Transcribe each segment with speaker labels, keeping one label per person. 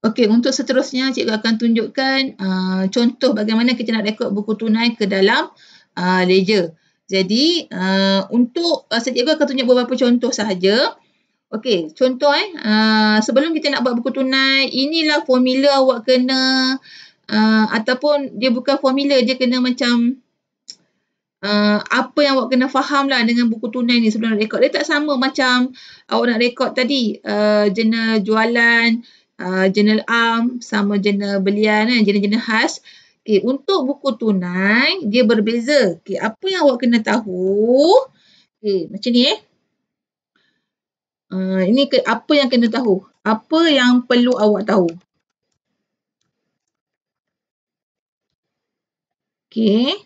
Speaker 1: Okey, untuk seterusnya cikgu akan tunjukkan contoh bagaimana kita nak rekod buku tunai ke dalam ledger. Jadi untuk cikgu akan tunjuk beberapa contoh sahaja. Okey, contoh sebelum kita nak buat buku tunai, inilah formula awak kena ataupun dia bukan formula, dia kena macam apa yang awak kena faham lah dengan buku tunai ni sebelum nak rekod. Dia tak sama macam awak nak rekod tadi, jurnal jualan, jurnal sama jurnal belian, jurnal-jurnal khas. Okay, untuk buku tunai, dia berbeza. Okay, apa yang awak kena tahu, okay, macam ni ini apa yang kena tahu, apa yang perlu awak tahu. Okay.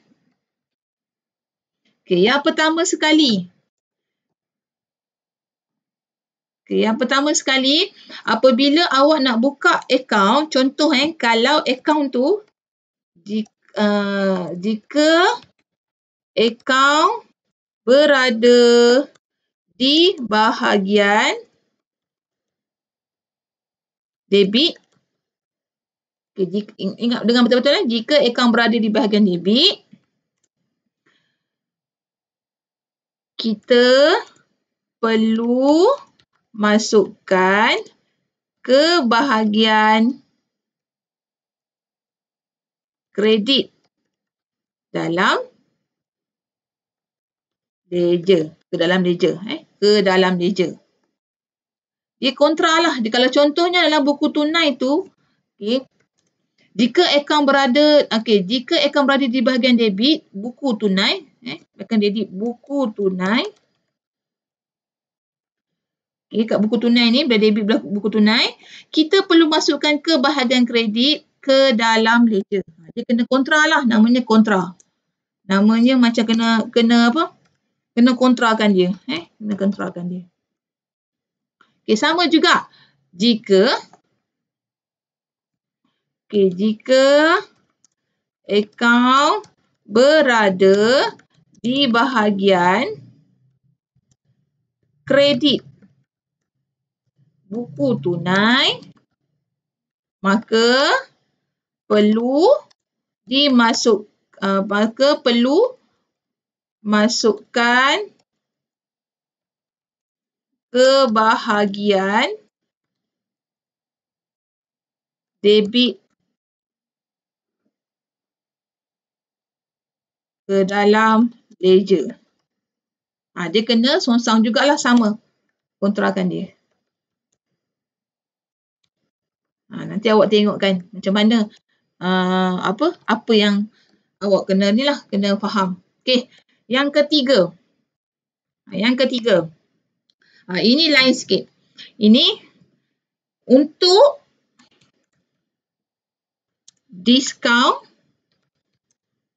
Speaker 1: Okay, yang pertama sekali. Okay, yang pertama sekali, apabila awak nak buka akaun, contoh kalau akaun tu, jika akaun berada di bahagian debit, okay, ingat dengan betul-betul jika akaun berada di bahagian debit, kita perlu masukkan ke bahagian kredit dalam ledger, ke dalam ledger. Dia kontra lah. Kalau contohnya dalam buku tunai tu, okay, jika akaun berada di bahagian debit, buku tunai, bahagian debit buku tunai. Okay, kat buku tunai ni, bila debit buku tunai, kita perlu masukkan ke bahagian kredit ke dalam ledger. Dia kena kontra lah, namanya kontra. Namanya macam kena apa? Kena kontrakan dia. Kena kontrakan dia. Okay, sama juga. Jika akaun berada di bahagian kredit buku tunai, maka perlu masukkan ke bahagian debit ke dalam ledger. Dia kena songsang jugalah, sama kontrakan dia. Nanti awak tengok kan macam mana apa yang awak kena kena faham. Okey, yang ketiga. Ini lain sikit. Ini untuk diskaun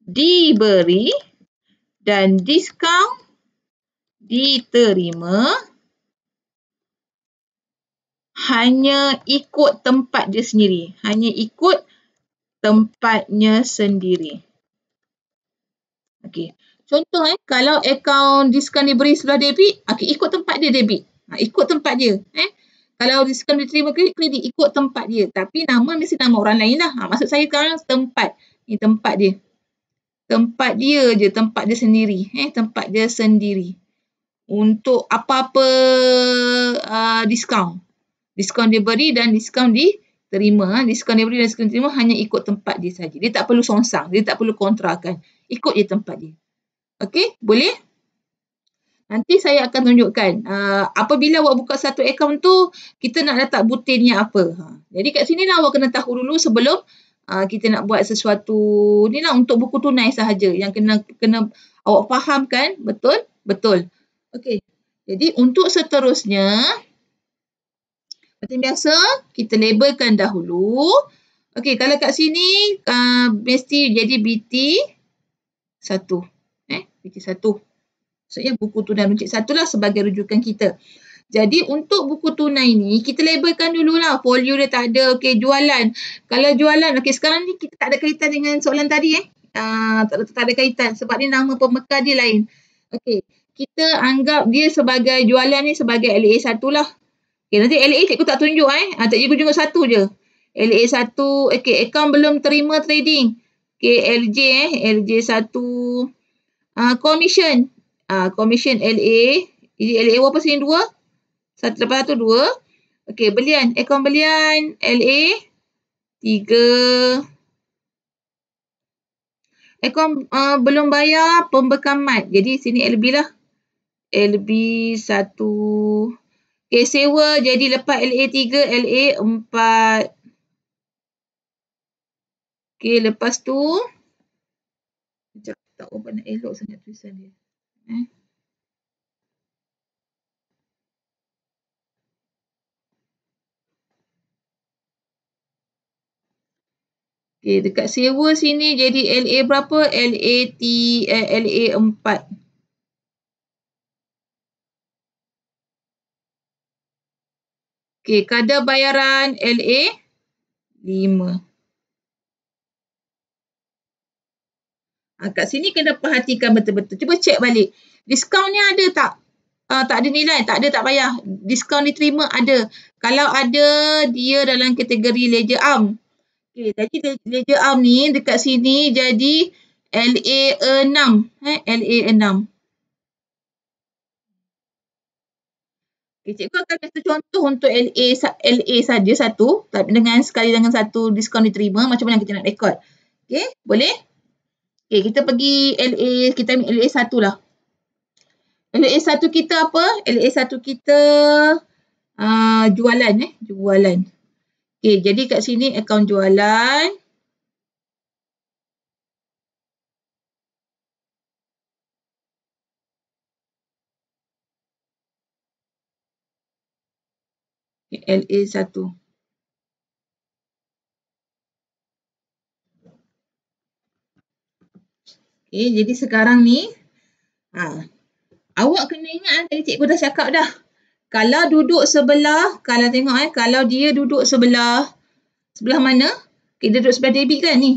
Speaker 1: diberi dan diskaun diterima hanya ikut tempat dia sendiri. Hanya ikut tempatnya sendiri. Okey. Contoh kalau akaun diskaun diberi sebelah debit, ikut tempat dia debit. Ikut tempat dia. Kalau diskaun diterima kredit, ikut tempat dia. Tapi nama mesti nama orang lain lah. Maksud saya sekarang tempat. Ini tempat dia. Tempat dia je, tempat dia sendiri. Tempat dia sendiri. Untuk apa-apa diskaun. Diskaun diberi dan diskaun diterima. Diskaun diberi dan diskaun diterima hanya ikut tempat dia saja. Dia tak perlu songsang. Dia tak perlu kontrakan. Ikut je tempat dia. Okey, boleh? Nanti saya akan tunjukkan. Apabila awak buka satu akaun tu, kita nak letak butinnya apa. Jadi kat sini lah awak kena tahu dulu sebelum kita nak buat sesuatu. Ni lah untuk buku tunai sahaja yang kena awak fahamkan betul. Okey. Jadi untuk seterusnya, seperti biasa, kita labelkan dahulu. Okey, kalau kat sini mesti jadi BT1. BT1. Maksudnya buku tunai runcit 1 lah sebagai rujukan kita. Jadi untuk buku tunai ni, kita labelkan dululah. Folio dia tak ada. Okey, jualan. Kalau jualan, okey, sekarang ni kita tak ada kaitan dengan soalan tadi. Tak ada kaitan sebab ni nama pemekar dia lain. Okey, kita anggap dia sebagai jualan ni sebagai LA1 lah. Okay, nanti LA cikgu tak tunjuk cikgu tunjuk satu je. LA1, okey, akaun belum terima trading. Okey, LJ LJ1 commission. Commission LA. Jadi LA berapa sini? 2. 1 lepas 1 2. Okey, belian. Akaun belian LA 3. Akaun belum bayar pembekaman. Jadi sini LB lah. LB 1. Okey, sewa jadi lepas LA 3, LA 4. Okey, lepas tu sekejap, tak ubah nak elok sangat tulisan dia. Okey, dekat sewa sini jadi LA berapa? LA 4. Okey, kadar bayaran LA 5. Kat sini kena perhatikan betul-betul. Cuba cek balik. Diskaun ni ada tak? Tak ada nilai. Tak ada, tak payah. Diskaun diterima ada. Kalau ada, dia dalam kategori ledger arm. Okey, jadi ledger arm ni dekat sini jadi LA 6. LA 6. Okay, cikgu akan kasih contoh untuk LA saja satu, dengan sekali dengan satu diskaun diterima, macam mana kita nak rekod. Okey, boleh? Okey, kita pergi LA, kita ambil LA 1 lah. LA 1 kita apa? LA 1 kita jualan. Jualan. Okey, jadi kat sini akaun jualan. LA 1. Okey, jadi sekarang ni awak kena ingat tadi cikgu dah cakap dah. Kalau duduk sebelah, kalau tengok kalau dia duduk sebelah mana? Okey, dia duduk sebelah debit kan? Ni.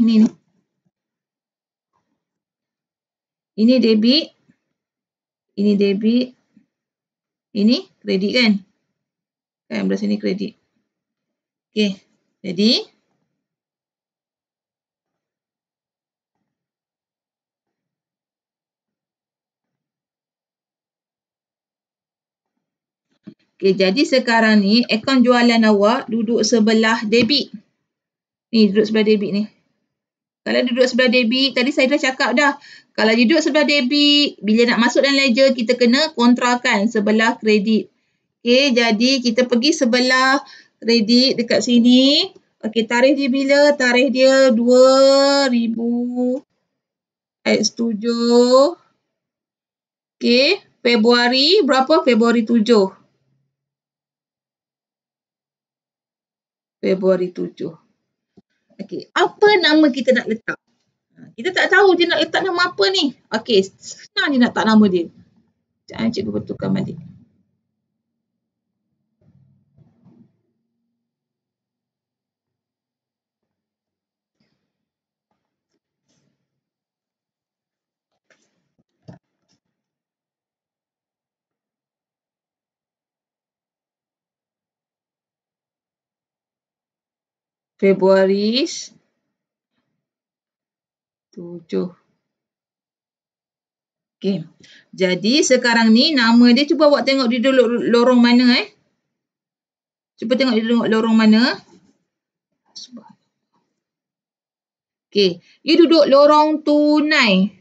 Speaker 1: Ini debit. Ini debit. Ini kredit kan? Kan belah sini kredit. Okey, jadi jadi sekarang ni akaun jualan awak duduk sebelah debit. Ni duduk sebelah debit ni. Kalau duduk sebelah debit, tadi saya dah cakap dah. Kalau duduk sebelah debit, bila nak masuk dalam ledger, kita kena kontrakan sebelah kredit. Okey, jadi kita pergi sebelah kredit dekat sini. Okey, tarikh dia bila? Tarikh dia 2000 X7. Okey, Februari berapa? Februari 7. Februari 7. Okey, apa nama kita nak letak? Kita tak tahu dia nak letak nama apa ni. Okey, senang je nak letak nama dia. Sekejap cikgu betulkan balik. Februari 7. Okey. Jadi sekarang ni nama dia, cuba awak tengok dia duduk lorong mana Cuba tengok dia duduk lorong mana. Okey, dia duduk lorong tunai.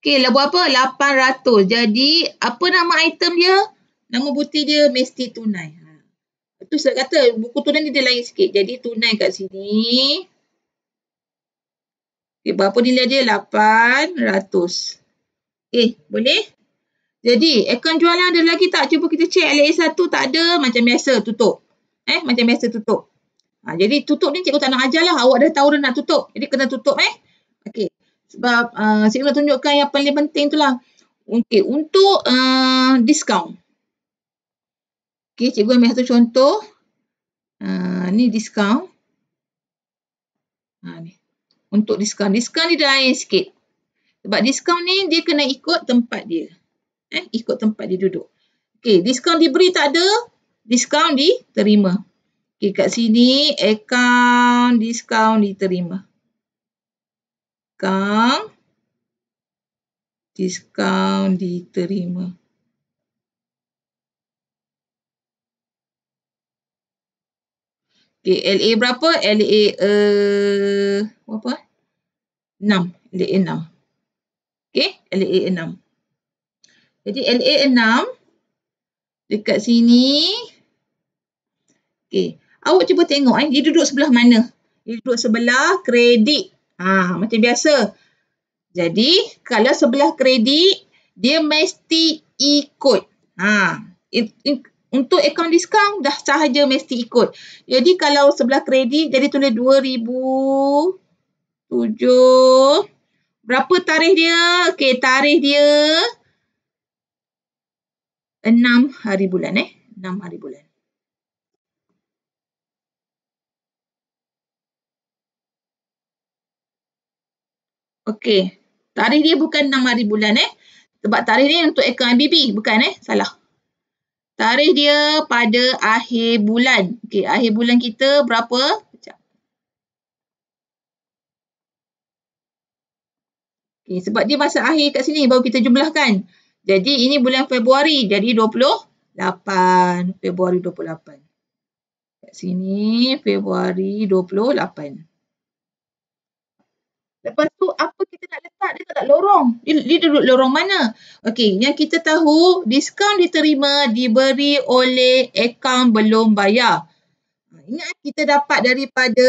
Speaker 1: Okey, berapa? 800. Jadi apa nama item dia? Nama butir dia mesti tunai. Itu saya kata buku tunai ni dia lain sikit. Jadi tunai kat sini. Okay, berapa nilai dia? 800. Boleh? Jadi, akaun jualan ada lagi tak? Cuba kita cek LA1 tak ada. Macam biasa, tutup. Macam biasa, tutup. Jadi, tutup ni cikgu tak nak ajar lah. Awak dah tahu dah nak tutup. Jadi, kena tutup. Okey. Sebab cikgu nak tunjukkan yang paling penting tu lah. Okey, untuk diskaun. Okey, cikgu ambil satu contoh. Ni diskaun. Ni. Untuk diskaun. Diskaun ni dah lain sikit. Sebab diskaun ni dia kena ikut tempat dia. Ikut tempat dia duduk. Okey, diskaun diberi tak ada. Diskaun diterima. Okey, kat sini akaun diskaun diterima. Akaun diskaun diterima. Okey, LA berapa? LA berapa? 6. LA 6. Okey, LA 6. Jadi LA 6 dekat sini. Okey, awak cuba tengok dia duduk sebelah mana? Dia duduk sebelah kredit. Macam biasa. Jadi, kalau sebelah kredit, dia mesti ikut. Untuk akaun diskaun, dah sahaja mesti ikut. Jadi, kalau sebelah kredit, jadi tulis 2007. Berapa tarikh dia? Okey, tarikh dia 6 hari bulan. 6 hari bulan. Okey, tarikh dia bukan 6 hari bulan. Sebab tarikh dia untuk akaun IBB. Bukan salah. Tarikh dia pada akhir bulan. Okey, akhir bulan kita berapa? Okay, sebab dia masa akhir kat sini baru kita jumlahkan. Jadi ini bulan Februari. Jadi 28. Februari 28. Kat sini Februari 28. Lepas tu apa kita nak letak? Dia tak nak lorong. Dia duduk lorong mana? Okey, yang kita tahu diskaun diterima diberi oleh akaun belum bayar. Ingat kita dapat daripada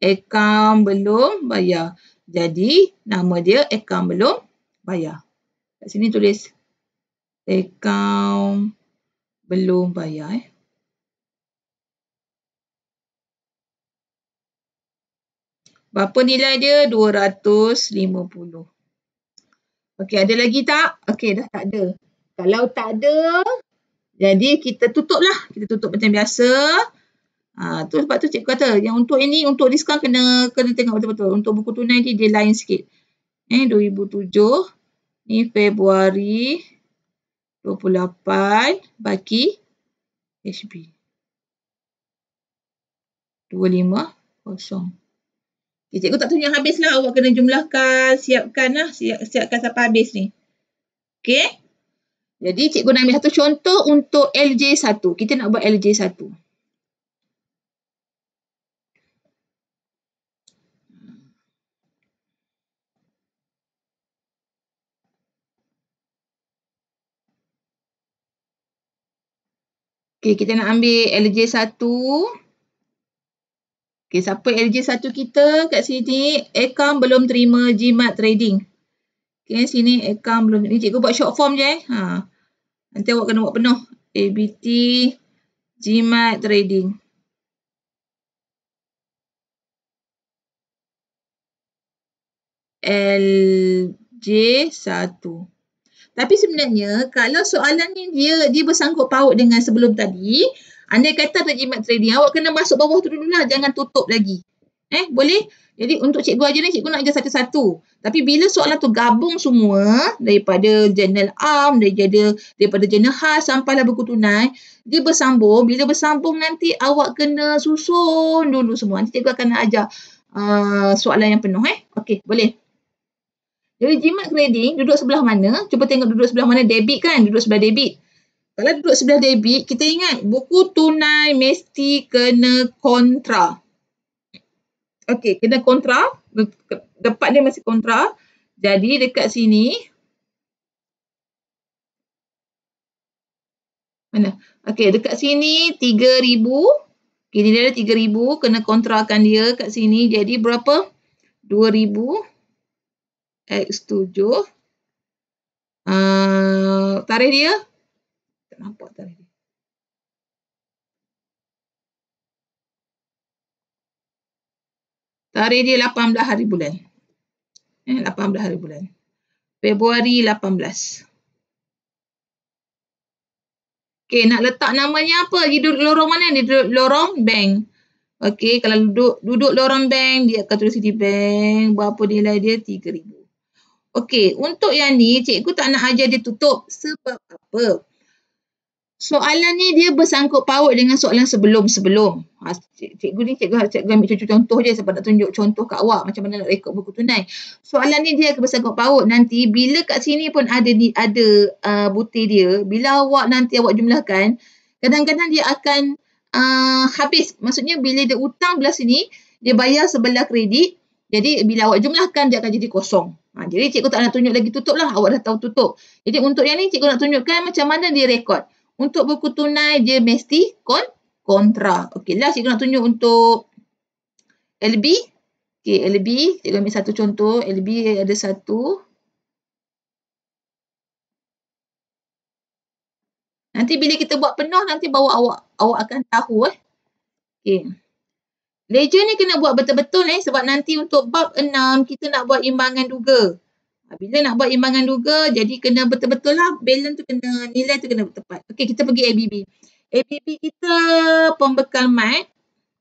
Speaker 1: akaun belum bayar. Jadi, nama dia akaun belum bayar. Kat sini tulis akaun belum bayar. Berapa nilai dia? 250. Okey, ada lagi tak? Okey, dah tak ada. Kalau tak ada, jadi kita tutup lah. Kita tutup macam biasa. Tu sebab tu cikgu kata yang untuk ini, untuk diskaun kena tengok betul-betul. Untuk buku tunai ni dia lain sikit. 2007 ni Februari 28 bagi HB 250. Cikgu tak tunjuk habis lah. Awak kena jumlahkan, siapkan lah. Siapkan sampai habis ni. Okey. Jadi cikgu nak ambil satu contoh untuk LJ1. Kita nak buat LJ1. Okey, kita nak ambil LJ1. Okey, siapa LJ1 kita kat sini? Akaun belum terima jimat trading. Okey, sini akaun belum. Ni cikgu buat short form je. Nanti awak kena buat penuh. ABT jimat trading. LJ1. Tapi sebenarnya kalau soalan ni dia bersangkut paut dengan sebelum tadi, andai kata ada jimat trading, awak kena masuk bawah tu dululah, jangan tutup lagi. Boleh? Jadi untuk cikgu ajar ni, cikgu nak ajar satu-satu. Tapi bila soalan tu gabung semua, daripada jurnal am, daripada jurnal khas sampailah buku tunai, dia bersambung. Bila bersambung nanti awak kena susun dulu semua. Nanti cikgu akan ajar soalan yang penuh. Okey, boleh. Jadi jimat trading duduk sebelah mana? Cuba tengok duduk sebelah mana. Debit kan? Duduk sebelah debit. Kalau duduk sebelah debit, kita ingat buku tunai mesti kena kontra. Okey, kena kontra. Depan dia masih kontra. Jadi dekat sini. Mana? Okey, dekat sini 3,000. Okey, ni dia ada 3,000. Kena kontrakan dia kat sini. Jadi berapa? 2,000. X7. Tarikh dia? Tak nampak tarikh dia. Tarikh dia 18 hari bulan. 18 hari bulan. Februari 18. Okey, nak letak namanya apa? Dia duduk lorong mana? Dia duduk lorong bank. Okey, kalau duduk lorong bank, dia akan tulis Citibank. Berapa nilai dia? 3,000. Okey, untuk yang ni, cikgu tak nak ajar dia tutup. Sebab apa? Soalan ni dia bersangkut paut dengan soalan sebelum-sebelum. Cikgu ambil contoh je sebab nak tunjuk contoh kat awak macam mana nak rekod buku tunai. Soalan ni dia akan bersangkut paut nanti bila kat sini pun ada butir dia. Bila nanti awak jumlahkan, kadang-kadang dia akan habis. Maksudnya bila dia hutang belah sini, dia bayar sebelah kredit. Jadi bila awak jumlahkan dia akan jadi kosong. Jadi cikgu tak nak tunjuk lagi tutup lah. Awak dah tahu tutup. Jadi untuk yang ni cikgu nak tunjukkan macam mana dia rekod. Untuk buku tunai dia mesti kontra. Okeylah cikgu nak tunjuk untuk LB. Okey, LB cikgu ambil satu contoh. LB ada satu. Nanti bila kita buat penuh nanti bawa awak akan tahu Okey. Ledger ni kena buat betul-betul sebab nanti untuk bab 6 kita nak buat imbangan duga. Bila nak buat imbangan duga, jadi kena betul-betul lah balance tu kena, nilai tu kena tepat. Okey, kita pergi ABB. ABB kita pembekal mat.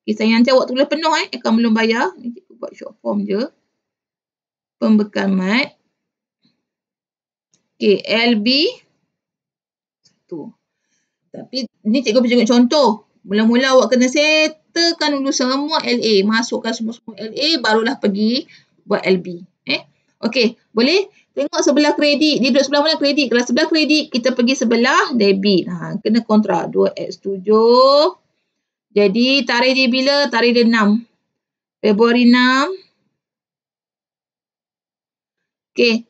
Speaker 1: Okey, saya nanti awak tulis penuh akan belum bayar. Ni cikgu buat short form je. Pembekal mat. Okey, LB 1. Tapi ni cikgu tunjuk contoh. Mula-mula awak kena settlekan dulu semua LA. Masukkan semua LA, barulah pergi buat LB. Okey, boleh? Tengok sebelah kredit. Dia duduk sebelah mana kredit? Kalau sebelah kredit, kita pergi sebelah debit. Kena kontra. 2X7. Jadi, tarikh dia bila? Tarikh dia 6. Februari 6. Okey.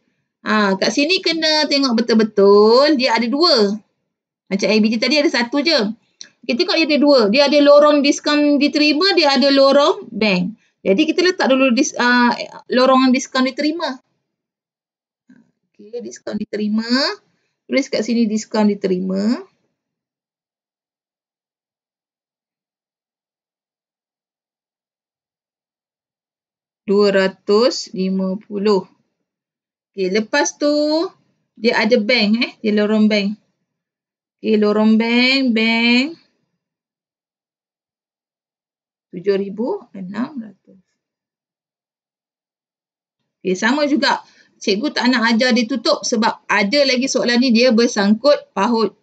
Speaker 1: Kat sini kena tengok betul-betul. Dia ada 2. Macam ABT tadi ada 1 je. Kita tengok dia ada 2. Dia ada lorong diskaun diterima, dia ada lorong bank. Jadi kita letak dulu lorong diskaun diterima. Okey, diskaun diterima. Tulis kat sini diskaun diterima. $250. Okey, lepas tu dia ada bank dia lorong bank. Okey, lorong bank 7,600. Okey, sama juga. Cikgu tak nak ajar dia tutup sebab ada lagi soalan ni dia bersangkut paut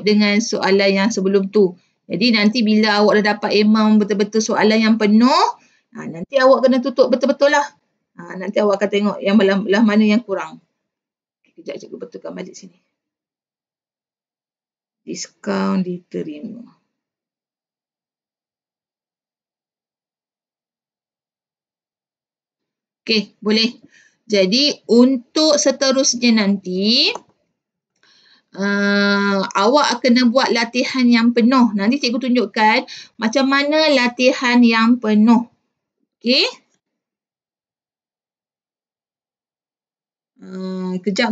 Speaker 1: dengan soalan yang sebelum tu. Jadi nanti bila awak dah dapat amount betul-betul soalan yang penuh, nanti awak kena tutup betul-betul lah. Nanti awak akan tengok yang belah mana yang kurang. Kejap cikgu betulkan balik sini. Diskaun diterima. Okey, boleh. Jadi, untuk seterusnya nanti, awak kena buat latihan yang penuh. Nanti cikgu tunjukkan macam mana latihan yang penuh. Okey? Kejap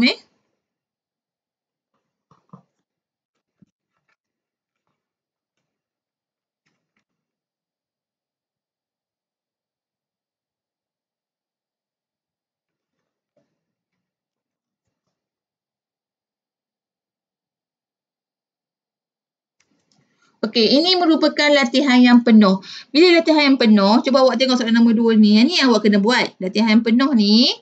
Speaker 1: Okey, ini merupakan latihan yang penuh. Bila latihan yang penuh, cuba awak tengok soalan nombor 2 ni. Yang ni awak kena buat. Latihan yang penuh ni.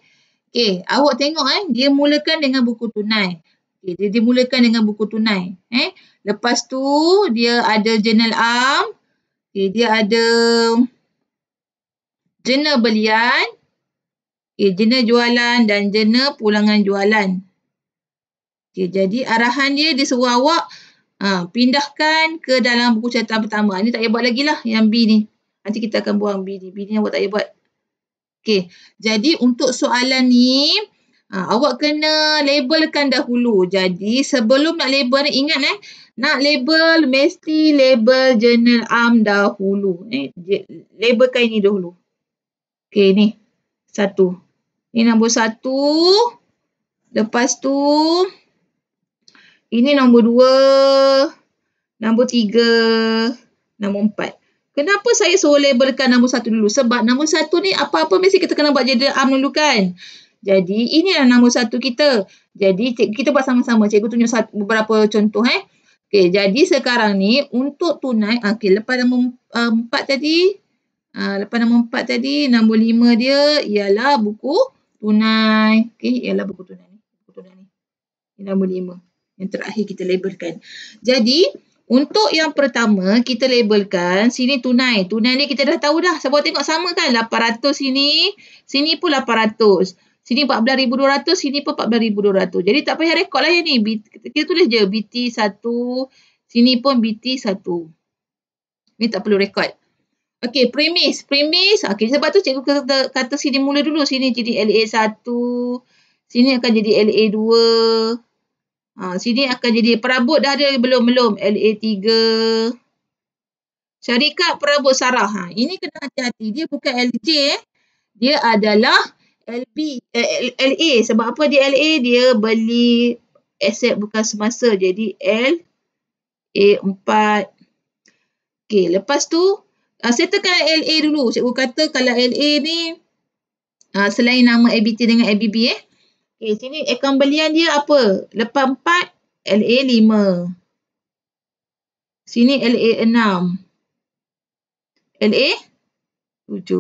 Speaker 1: Okey, awak tengok dia mulakan dengan buku tunai. Okey, dia mulakan dengan buku tunai. Lepas tu, dia ada journal am. Okey, dia ada jurnal belian. Okey, jurnal jualan dan jurnal pulangan jualan. Okey, jadi arahan dia suruh awak pindahkan ke dalam buku catatan pertama. Ini tak payah buat lagi lah yang B ni. Nanti kita akan buang B ni. B ni awak tak payah buat. Okey, jadi untuk soalan ni, awak kena labelkan dahulu. Jadi sebelum nak label ni, ingat nak label mesti label jurnal am dahulu. Labelkan ini dahulu. Okey, ni. 1. Ini nombor 1. Lepas tu, ini nombor 2, nombor 3, nombor 4. Kenapa saya suruh labelkan nombor 1 dulu? Sebab nombor 1 ni apa-apa mesti kita kena buat jurnal am dulu kan. Jadi inilah nombor 1 kita. Jadi kita buat sama-sama. Cikgu tunjuk beberapa contoh. Okey, jadi sekarang ni untuk tunai. Okey, lepas nombor 4 tadi. Lepas nombor 4 tadi, nombor 5 dia ialah buku tunai. Okey, ialah buku tunai ni. Buku tunai ni. Ini nombor 5. Yang terakhir kita labelkan. Jadi, untuk yang pertama, kita labelkan sini tunai. Tunai ni kita dah tahu dah. Siapa tengok sama kan? 800 sini. Sini pun 800. Sini 14,200. Sini pun 14,200. Jadi tak payah rekod lah yang ni. Kita tulis je BT1. Sini pun BT1. Ni tak perlu rekod. Okey, premis. Premis. Okey, sebab tu cikgu kata sini mula dulu. Sini jadi LA1. Sini akan jadi LA2. Sini akan jadi perabot dah ada belum? LA3. Syarikat perabot sarah. Ini kena hati-hati. Dia bukan LJ. Dia adalah LA. Sebab apa dia LA? Dia beli aset bukan semasa. Jadi LA4. Okey, lepas tu settlekan LA dulu. Cikgu kata kalau LA ni selain nama ABT dengan ABB Okay, sini akaun belian dia apa? Lepas 4, LA5. Sini LA6. LA7.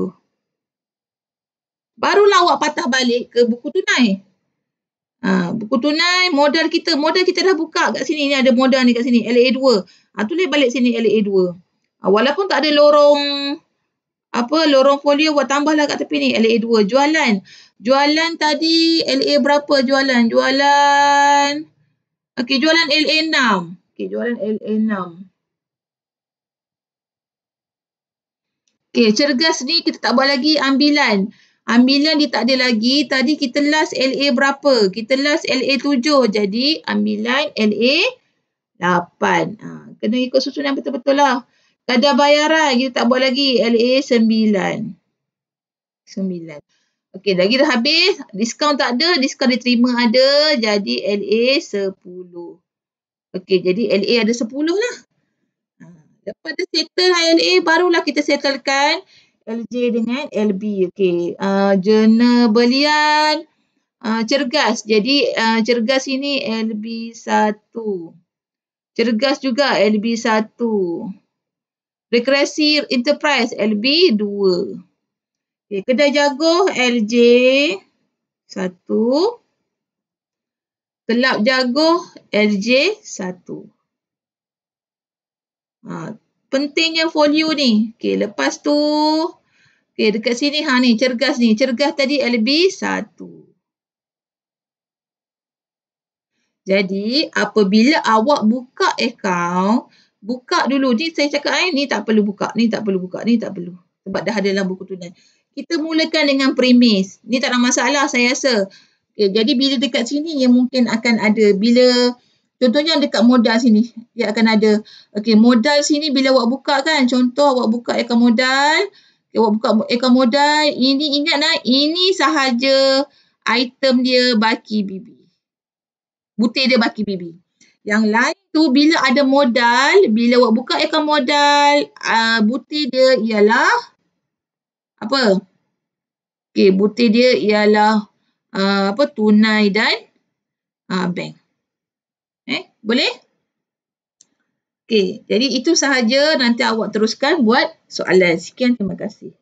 Speaker 1: Barulah awak patah balik ke buku tunai. Buku tunai, modal kita dah buka kat sini. Ni ada modal ni kat sini, LA2. Tulis balik sini LA2. Walaupun tak ada lorong folio, buat tambahlah kat tepi ni, LA2. Jualan tadi, LA berapa jualan? Okey, jualan LA6. Okey, jualan LA6. Okey, cergas ni kita tak buat lagi ambilan. Ambilan dia tak ada lagi. Tadi kita last LA berapa? Kita last LA7. Jadi, ambilan LA8. Kena ikut susunan betul-betul lah. Kadar bayaran kita tak buat lagi. LA9. 9. Okey, lagi dah habis. Diskaun tak ada. Diskaun diterima ada. Jadi, LA10. Okey, jadi LA ada 10 lah. Lepas dah settle LA, barulah kita settlekan LJ dengan LB. Okey, jurnal belian cergas. Jadi, cergas ini LB1. Cergas juga LB1. Rekreasi Enterprise LB2. Okay, kedai jaguh LJ1. Kelab jaguh LJ1. Pentingnya folio ni. Okay, lepas tu. Okay, dekat sini ni cergas ni. Cergas tadi LB1. Jadi, apabila awak buka akaun, buka dulu. Ni saya cakap ni tak perlu buka. Ni tak perlu buka. Ni tak perlu. Sebab dah ada dalam buku tunai. Kita mulakan dengan premis. Ni tak ada masalah saya rasa. Okay, jadi bila dekat sini yang mungkin akan ada. Bila contohnya dekat modal sini. Dia akan ada. Okay, modal sini bila awak buka kan. Contoh awak buka akaun modal. Okay, awak buka akaun modal. Ini ingat lah. Ini sahaja item dia baki BB. Butir dia baki BB. Yang lain tu bila ada modal. Bila awak buka akaun modal. Butir dia ialah. Apa? Okay, butir dia ialah tunai dan bank. Boleh? Okay, jadi itu sahaja. Nanti awak teruskan buat soalan. Sekian, terima kasih.